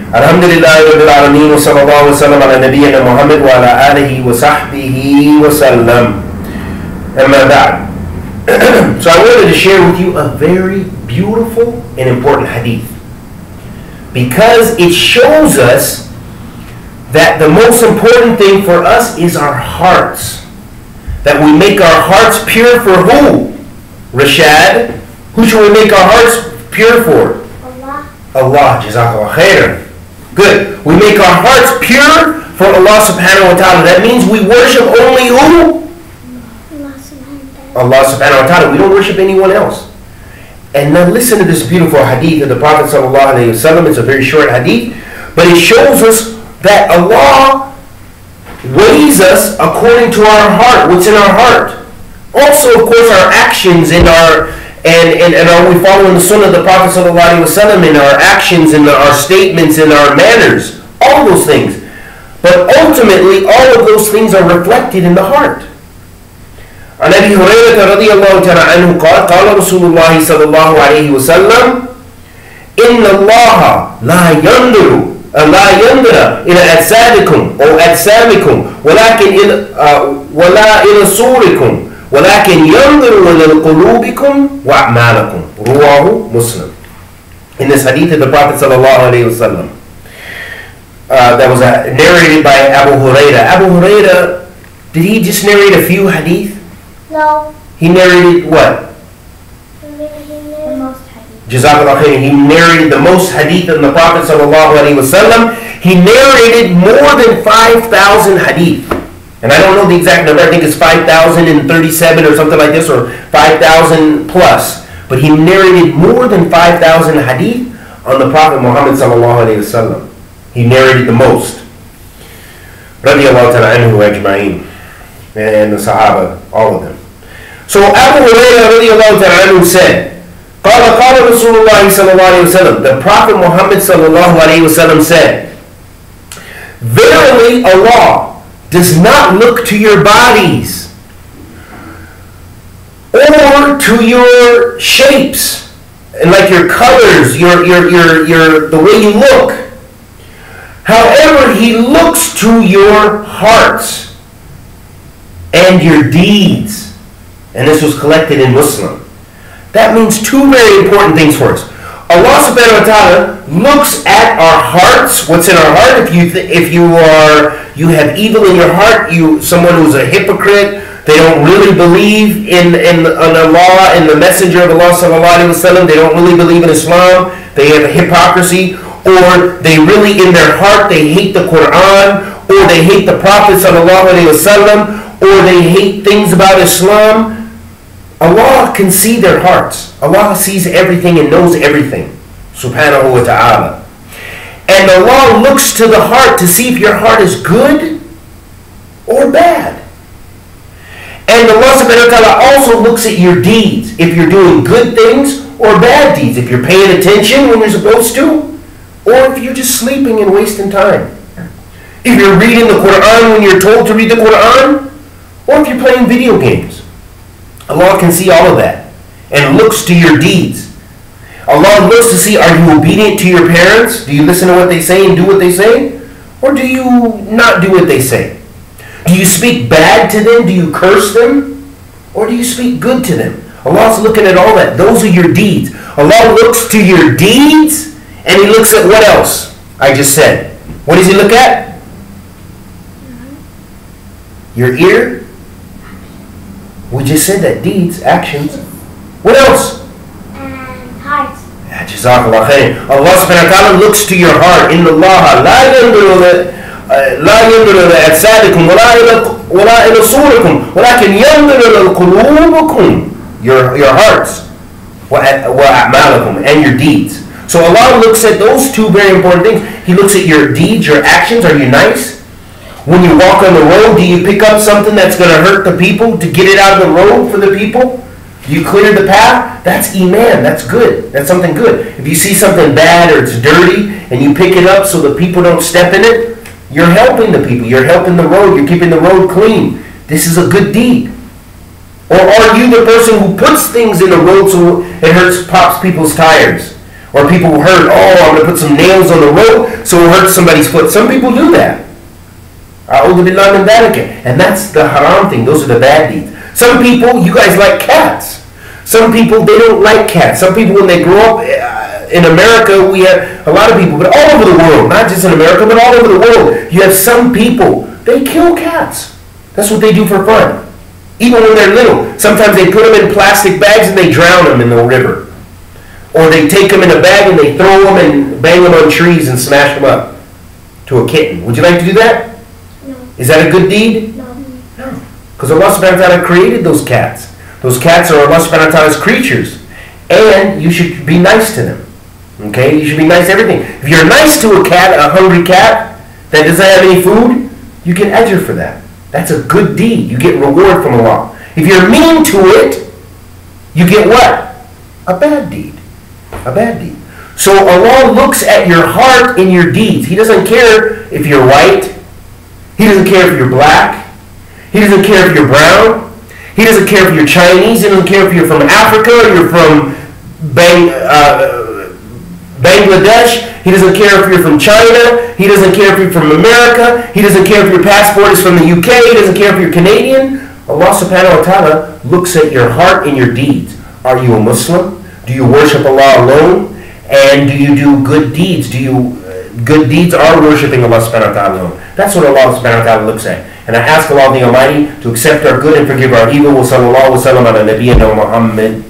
Alhamdulillah Rabbil Alameen wa sallallahu wa sallam ala nabiyyina Muhammad wa ala alihi wa sahbihi wa sallam. Amma ba'd. So I wanted to share with you a very beautiful and important hadith, because it shows us that the most important thing for us is our hearts. That we make our hearts pure for who? Rashad? Who should we make our hearts pure for? Allah. Allah. Jazakallah khairan. Good. We make our hearts pure for Allah subhanahu wa ta'ala. That means we worship only who? Allah subhanahu wa ta'ala. We don't worship anyone else. And now listen to this beautiful hadith of the Prophet sallallahu alayhi wa sallam. It's a very short hadith, but it shows us that Allah weighs us according to our heart, what's in our heart. Also, of course, our actions and are we following the sunnah of the Prophet sallallahu alaihi wasallam in our actions and our statements and our manners, all those things. But ultimately, all of those things are reflected in the heart. عن أبي هريرة رضي الله تعالى عنه قال قال رسول الله صلى الله عليه وسلم إن الله لا ينظر إلى أجسادكم أو أجسامكم ولا إلى صوركم ولكن ينظر إلى قلوبكم وأعمالكم. رواه Muslim. In this hadith of the Prophet sallallahu alaihi wasallam, that was narrated by Abu Huraira. Abu Huraira, did he just narrate a few hadith? No. He narrated what? The most hadith. Jazakallah khair. He narrated the most hadith of the Prophet sallallahu alaihi wasallam. He narrated more than 5,000 hadith. And I don't know the exact number. I think it's 5,037 or something like this, or 5,000 plus. But he narrated more than 5,000 hadith on the Prophet Muhammad sallallahu alaihi wasallam. He narrated the most. Radiyallahu ta'ala anhu ajma'in. And the Sahaba, all of them. So Abu Hurairah radiyallahu ta'ala anhu said, قال رسول الله صلى الله عليه وسلم, the Prophet Muhammad sallallahu alaihi wasallam said, verily Allah does not look to your bodies or to your shapes and like your colors, your the way you look. However, He looks to your hearts and your deeds. And this was collected in Muslim. That means two very important things for us. Allah subhanahu wa ta'ala looks at our hearts, what's in our heart. If you have evil in your heart, someone who's a hypocrite, they don't really believe in Allah and the messenger of Allah sallallahu alaihi wasallam, they don't really believe in Islam, they have a hypocrisy, or they really in their heart they hate the Quran, or they hate the Prophet sallallahu alaihi wasallam, or they hate things about Islam. Allah can see their hearts. Allah sees everything and knows everything, subhanahu wa ta'ala. And Allah looks to the heart to see if your heart is good or bad. And Allah subhanahu wa ta'ala also looks at your deeds, if you're doing good things or bad deeds, if you're paying attention when you're supposed to, or if you're just sleeping and wasting time. If you're reading the Quran when you're told to read the Quran, or if you're playing video games. Allah can see all of that and looks to your deeds. Allah looks to see, are you obedient to your parents? Do you listen to what they say and do what they say? Or do you not do what they say? Do you speak bad to them? Do you curse them? Or do you speak good to them? Allah's looking at all that. Those are your deeds. Allah looks to your deeds and He looks at what else? I just said. What does He look at? Your ear? We just said that. Deeds, actions. What else? And heart. Jazakallah khair. Allah subhanahu wa ta'ala looks to your heart. Inna Allah la yanzuru ila ajsadikum wala ila surikum walakin yanzuru ila qulubikum, your hearts, wa a'malakum, and your deeds. So Allah looks at those two very important things. He looks at your deeds, your actions. Are you nice? When you walk on the road, do you pick up something that's going to hurt the people to get it out of the road for the people? Do you clear the path? That's iman. That's good. That's something good. If you see something bad or it's dirty and you pick it up so the people don't step in it, you're helping the people. You're helping the road. You're keeping the road clean. This is a good deed. Or are you the person who puts things in the road so it pops people's tires? Or people who hurt, I'm going to put some nails on the rope so it hurts somebody's foot. Some people do that. And that's the haram thing. Those are the bad deeds. Some people, you guys like cats. Some people, they don't like cats. Some people, when they grow up in America, we have a lot of people, but all over the world, not just in America, but all over the world, you have some people, they kill cats. That's what they do for fun. Even when they're little. Sometimes they put them in plastic bags and they drown them in the river. Or they take them in a bag and they throw them and bang them on trees and smash them up to a kitten. Would you like to do that? No. Is that a good deed? No. No. Because Allah subhanahu wa ta'ala created those cats. Those cats are Allah subhanahu wa ta'ala's creatures. And you should be nice to them. Okay? You should be nice to everything. If you're nice to a cat, a hungry cat, that doesn't have any food, you get ajr for that. That's a good deed. You get reward from Allah. If you're mean to it, you get what? A bad deed. A bad deed. So Allah looks at your heart and your deeds. He doesn't care if you're white. He doesn't care if you're black. He doesn't care if you're brown. He doesn't care if you're Chinese. He doesn't care if you're from Africa or you're from Bangladesh. He doesn't care if you're from China. He doesn't care if you're from America. He doesn't care if your passport is from the UK. He doesn't care if you're Canadian. Allah subhanahu wa ta'ala looks at your heart and your deeds. Are you a Muslim? Do you worship Allah alone? And do you do good deeds? Good deeds are worshiping Allah subhanahu wa ta'ala alone. That's what Allah subhanahu wa ta'ala looks at. And I ask Allah the Almighty to accept our good and forgive our evil. Wa sallallahu wa sallam ala nabiyyina Muhammad.